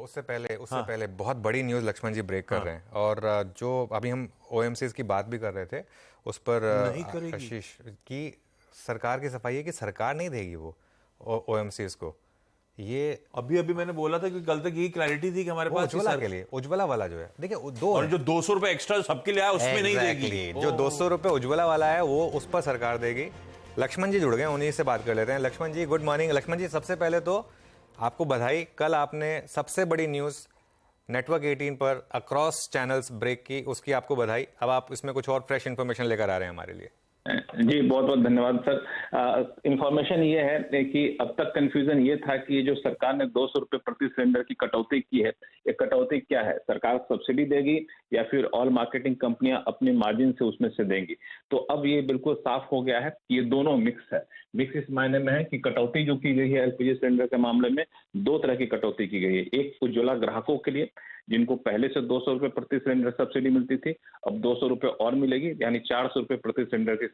उससे पहले बहुत बड़ी न्यूज़ लक्ष्मण जी ब्रेक कर रहे हैं। और जो अभी हम ओएमसीज की बात भी कर रहे थे, उस पर नहीं करेगी। आशीष की सरकार की सफाई है कि सरकार नहीं देगी वो ओएमसीज को। ये अभी अभी मैंने बोला था कि कल तक यही क्लैरिटी थी कि हमारे वो पास कि उज्ज्वला सर, के लिए, उज्ज्वला वाला जो है, देखिए वो दो और है। जो 200 रुपए एक्स्ट्रा सबके लिए आया उसमें नहीं देगी। जो 200 रुपये उज्ज्वला वाला है वो उस पर सरकार देगी। लक्ष्मण जी जुड़ गए, उन्हीं से बात कर लेते हैं। लक्ष्मण जी, गुड मॉर्निंग। लक्ष्मण जी, सबसे पहले तो आपको बधाई, कल आपने सबसे बड़ी न्यूज़ नेटवर्क 18 पर अक्रॉस चैनल्स ब्रेक की, उसकी आपको बधाई। अब आप इसमें कुछ और फ्रेश इंफॉर्मेशन लेकर आ रहे हैं हमारे लिए। जी, बहुत बहुत धन्यवाद सर। इंफॉर्मेशन ये है कि अब तक कंफ्यूजन ये था कि ये जो सरकार ने 200 रुपये प्रति सिलेंडर की कटौती की है, ये कटौती क्या है? सरकार सब्सिडी देगी या फिर ऑयल मार्केटिंग कंपनियां अपने मार्जिन से उसमें से देंगी? तो अब ये बिल्कुल साफ हो गया है कि ये दोनों मिक्स है। मिक्स इस मायने में है कि कटौती जो की गई है एलपीजी सिलेंडर के मामले में, दो तरह की कटौती की गई है। एक उज्ज्वला ग्राहकों के लिए, जिनको पहले से 200 रुपये प्रति सिलेंडर सब्सिडी मिलती थी, अब 200 रुपये और मिलेगी, यानी 400 रुपये प्रति सिलेंडर की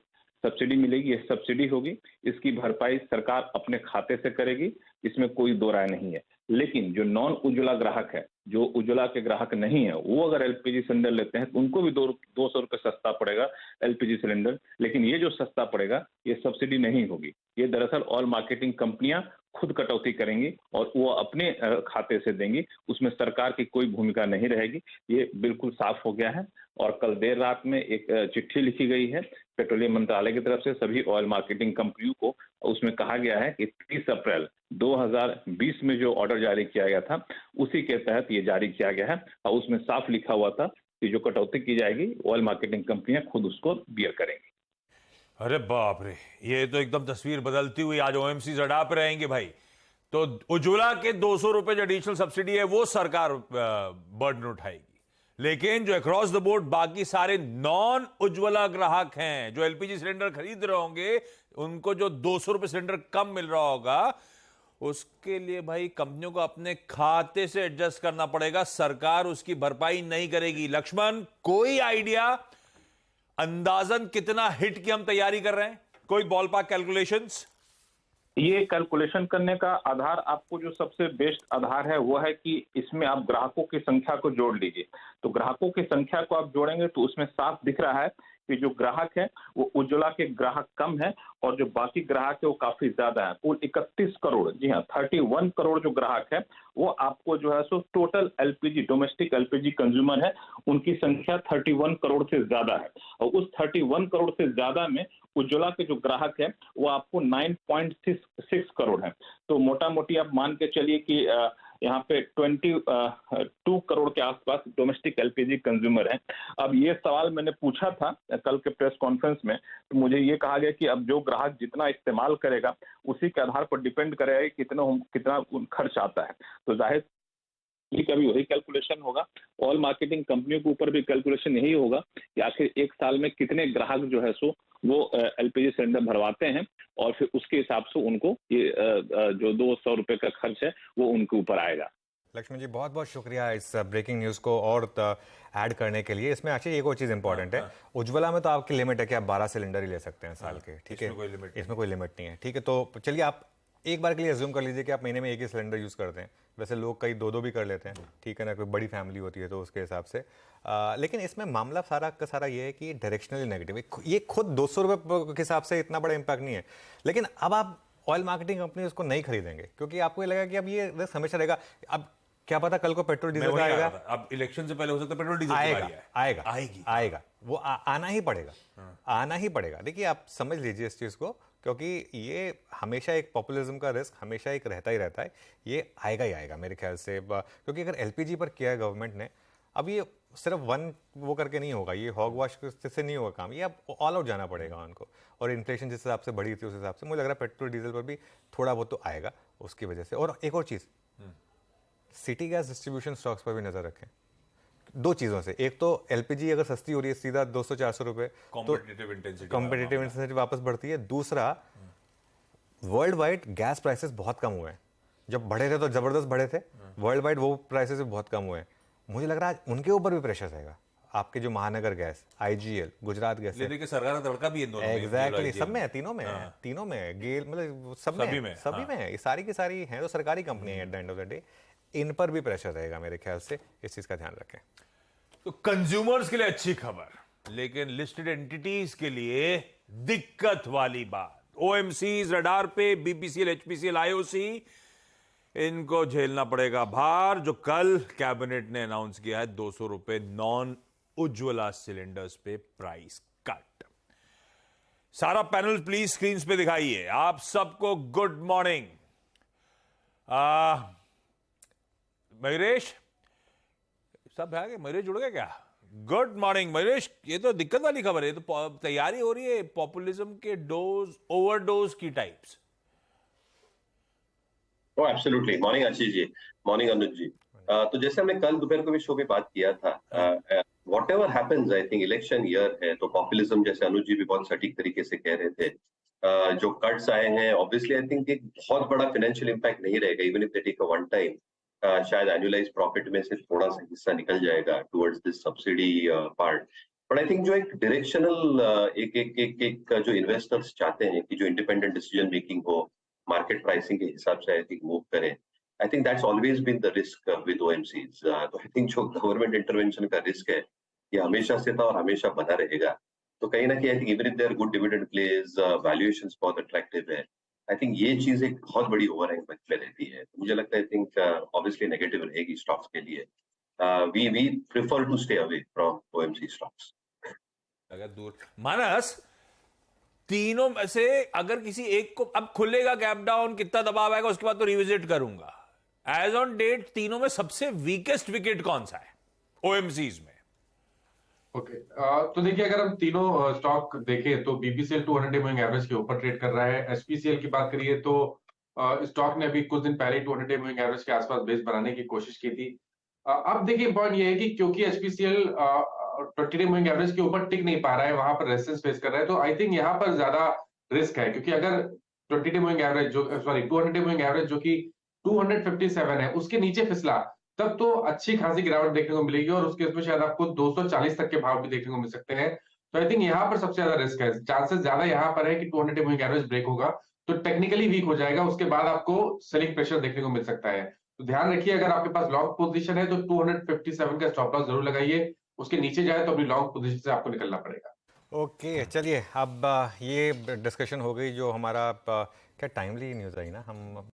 सब्सिडी मिलेगी। ये सब्सिडी होगी, इसकी भरपाई सरकार अपने खाते से करेगी, इसमें कोई दो राय नहीं है। लेकिन जो नॉन उज्ज्वला ग्राहक है, जो उज्ज्वला के ग्राहक नहीं है, वो अगर एलपीजी सिलेंडर लेते हैं तो उनको भी 200 रुपये सस्ता पड़ेगा एलपीजी सिलेंडर। लेकिन ये जो सस्ता पड़ेगा, ये सब्सिडी नहीं होगी। ये दरअसल ऑयल मार्केटिंग कंपनियां खुद कटौती करेंगी और वो अपने खाते से देंगी, उसमें सरकार की कोई भूमिका नहीं रहेगी। ये बिल्कुल साफ हो गया है। और कल देर रात में एक चिट्ठी लिखी गई है पेट्रोलियम मंत्रालय की तरफ से सभी ऑयल मार्केटिंग कंपनियों को। उसमें कहा गया है कि 30 अप्रैल 2020 में जो ऑर्डर जारी किया गया था, उसी के तहत ये जारी किया गया है। और उसमें साफ लिखा हुआ था कि जो कटौती की जाएगी, ऑयल मार्केटिंग कंपनियां खुद उसको बियर करेंगी। अरे बाप रे, ये तो एकदम तस्वीर बदलती हुई आज ओएमसी अड़ा पे रहेंगे भाई। तो उज्ज्वला के 200 रुपए जो एडिशनल सब्सिडी है वो सरकार बर्डन उठाएगी, लेकिन जो अक्रॉस द बोर्ड बाकी सारे नॉन उज्ज्वला ग्राहक हैं जो एलपीजी सिलेंडर खरीद रहे होंगे, उनको जो 200 रुपए सिलेंडर कम मिल रहा होगा, उसके लिए भाई कंपनियों को अपने खाते से एडजस्ट करना पड़ेगा। सरकार उसकी भरपाई नहीं करेगी। लक्ष्मण, कोई आइडिया, अंदाजन कितना हिट की हम तैयारी कर रहे हैं? कोई बॉल पार्क कैलकुलेशंस? ये कैलकुलेशन करने का आधार, आपको जो सबसे बेस्ट आधार है वो है कि इसमें आप ग्राहकों की संख्या को जोड़ लीजिए। तो ग्राहकों की संख्या को आप जोड़ेंगे तो उसमें साफ दिख रहा है कि जो ग्राहक है वो उज्ज्वला के ग्राहक कम है और जो बाकी ग्राहक है वो काफी ज्यादा है। कुल 31 करोड़, जी हाँ 31 करोड़ जो ग्राहक है, वो आपको जो है so total LPG, domestic LPG consumer है, उनकी संख्या 31 करोड़ से ज्यादा है। और उस 31 करोड़ से ज्यादा में उज्ज्वला के जो ग्राहक है वो आपको 9.6 करोड़ है। तो मोटा मोटी आप मान के चलिए कि यहाँ पे 22 करोड़ के आसपास डोमेस्टिक एलपीजी कंज्यूमर हैं। अब ये सवाल मैंने पूछा था कल के प्रेस कॉन्फ्रेंस में, तो मुझे ये कहा गया कि अब जो ग्राहक जितना इस्तेमाल करेगा उसी के आधार पर डिपेंड करेगा कि कितना खर्च आता है। तो जाहिर का भी वही कैलकुलेशन होगा, ऑयल मार्केटिंग कंपनियों के ऊपर भी कैलकुलेशन यही होगा कि आखिर एक साल में कितने ग्राहक जो है सो वो एलपीजी सिलेंडर भरवाते हैं, और फिर उसके हिसाब से उनको ये जो 200 रुपए का खर्च है वो उनके ऊपर आएगा। लक्ष्मण जी, बहुत बहुत शुक्रिया इस ब्रेकिंग न्यूज़ को और ऐड करने के लिए। इसमें एक्चुअली एक और चीज़ इंपॉर्टेंट है। उज्ज्वला में तो आपकी लिमिट है कि आप 12 सिलेंडर ही ले सकते हैं साल के, ठीक है? इसमें कोई लिमिट नहीं है, ठीक है? तो चलिए आप एक बार के लिए अज्यूम कर लीजिए कि आप महीने में एक ही सिलेंडर यूज़ करते हैं। वैसे लोग कई दो भी कर लेते हैं, ठीक है ना, कोई बड़ी फैमिली होती है तो उसके हिसाब से। लेकिन इसमें मामला सारा का सारा ये है कि डायरेक्शनली नेगेटिव, ये खुद 200 रुपये के हिसाब से इतना बड़ा इंपैक्ट नहीं है। लेकिन अब आप ऑयल मार्केटिंग कंपनी उसको नहीं खरीदेंगे क्योंकि आपको ये लगेगा कि अब ये रिस्क हमेशा रहेगा। अब क्या पता कल को पेट्रोल डीजल का आएगा, अब इलेक्शन से पहले हो सकता है पेट्रोल डीजल आएगा वो आना ही पड़ेगा, आना ही पड़ेगा। देखिए आप समझ लीजिए इस चीज को, क्योंकि ये हमेशा एक पॉपुलिज्म का रिस्क हमेशा एक रहता ही रहता है। ये आएगा ही आएगा मेरे ख्याल से, क्योंकि अगर एलपीजी पर किया है गवर्नमेंट ने, अब ये सिर्फ वन वो करके नहीं होगा, ये हॉग वॉश से नहीं होगा काम, ये अब ऑल आउट जाना पड़ेगा उनको। और इन्फ्लेशन जिस हिसाब से बढ़ी थी उस हिसाब से मुझे लग रहा है पेट्रोल डीजल पर भी थोड़ा बहुत तो आएगा उसकी वजह से। और एक और चीज़, सिटी गैस डिस्ट्रीब्यूशन स्टॉक्स पर भी नजर रखें। दो चीजों से, एक तो एलपीजी अगर सस्ती हो रही है सीधा 200-400 रुपए, तो कॉम्पिटिटिव इंटेंसिटी वापस बढ़ती है। दूसरा, वर्ल्ड वाइड गैस प्राइसेस बहुत कम हुए हैं। जब बढ़े थे तो जबरदस्त बढ़े थे, वर्ल्ड वाइड वो प्राइसेस भी बहुत कम हुए हैं। मुझे लग रहा है उनके ऊपर भी प्रेशर रहेगा। आपके जो महानगर गैस, आईजीएल, गुजरात गैस, सरकार का तड़का भी एग्जैक्टली सब में है, तीनों में है, तीनों में, गेल, मतलब सभी में है। ये सारी की सारी हैं तो सरकारी कंपनी है at the end of the day. इन पर भी प्रेशर रहेगा मेरे ख्याल से, इस चीज का ध्यान रखें। तो कंज्यूमर्स के लिए अच्छी खबर, लेकिन लिस्टेड एंटिटीज के लिए दिक्कत वाली बात। ओएमसीज रडार पे, बीपीसीएल, एचपीसीएल, आईओसी, इनको झेलना पड़ेगा भार, जो कल कैबिनेट ने अनाउंस किया है 200 रुपए नॉन उज्ज्वला सिलेंडर्स पे प्राइस कट। सारा पैनल प्लीज स्क्रीन पे दिखाइए। आप सबको गुड मॉर्निंग। मयूरेश, सब है, मयूरेश जुड़ गए क्या? Good morning Mayuresh. ये तो दिक्कत वाली खबर है, तो तैयारी हो रही है पॉपुलिज्म के डोज, ओवरडोज की types. Oh absolutely. Morning Ashish ji, morning अनुज जी। तो जैसे हमने कल दोपहर को भी शो में बात किया था, what ever happens, I think election year है, तो पॉपुलिज्म, जैसे अनुज जी भी बहुत सटीक तरीके से कह रहे थे, जो कट्स आए हैं ऑब्वियसली आई थिंक एक बहुत बड़ा फाइनेंशियल इंपैक्ट नहीं रहेगा, even if they take a one time. शायद एनुअलाइज प्रॉफिट में से थोड़ा सा हिस्सा निकल जाएगा towards this subsidy part. But I think जो एक डायरेक्शनल एक जो इन्वेस्टर्स चाहते हैं कि जो इंडिपेंडेंट डिसीजन मेकिंग हो, मार्केट प्राइसिंग के हिसाब से आई थिंक मूव करें, I think that's always been the risk with OMCs. तो आई थिंक जो गवर्नमेंट इंटरवेंशन का रिस्क है ये हमेशा से था और हमेशा बना रहेगा। तो कहीं ना कहीं I think even if there good dividend plays, valuations बहुत अट्रैक्टिव है, आई थिंक ये चीज एक बहुत बड़ी ओवरहैंग में रहती है। तो मुझे लगता है आई थिंक ऑब्वियसली नेगेटिव रहेगी स्टॉक्स के लिए। We prefer to stay away from OMC stocks. अगर दूर मानस, तीनों में से अगर किसी एक को अब खुलेगा गैप डाउन, कितना दबाव आएगा उसके बाद तो रिविजिट करूंगा। एज ऑन डेट तीनों में सबसे वीकेस्ट विकेट कौन सा है ओएमसीज में? ओके तो देखिए, अगर हम तीनों स्टॉक देखें तो बीपीसीएल 200 डे मूविंग एवरेज के ऊपर ट्रेड कर रहा है। एचपीसीएल की बात करिए तो स्टॉक ने अभी कुछ दिन पहले 200 डे मूविंग एवरेज के आसपास बेस बनाने की कोशिश की थी। अब देखिए पॉइंट ये है कि क्योंकि एचपीसीएल 20 डे मूविंग एवरेज के ऊपर टिक नहीं पा रहा है, वहां पर रेजिस्टेंस फेस कर रहा है, तो आई थिंक यहाँ पर ज्यादा रिस्क है। क्योंकि अगर 20 डे मूविंग एवरेज जो 200 डे मूविंग एवरेज जो कि 257 है उसके नीचे फिसला, तब तो अच्छी खासी गिरावट देखने को मिलेगी और उसके उसमें शायद आपको 240 तक के भाव भी देखने को मिल सकते हैं। तो आई थिंक यहाँ पर सबसे ज्यादा रिस्क है। चांसेस ज्यादा यहाँ पर है कि 200 डे मूविंग एवरेज ब्रेक होगा तो टेक्निकली वीक हो जाएगा, उसके बाद आपको सेलिंग प्रेशर देखने को मिल सकता है। तो ध्यान रखिए, अगर आपके पास लॉन्ग पोजीशन है तो 257 का स्टॉप लॉस जरूर लगाइए, उसके नीचे जाए तो अपनी लॉन्ग पोजीशन से आपको निकलना पड़ेगा। ओके चलिए, अब ये डिस्कशन हो गई जो हमारा क्या टाइमली न्यूज़ आई ना, हम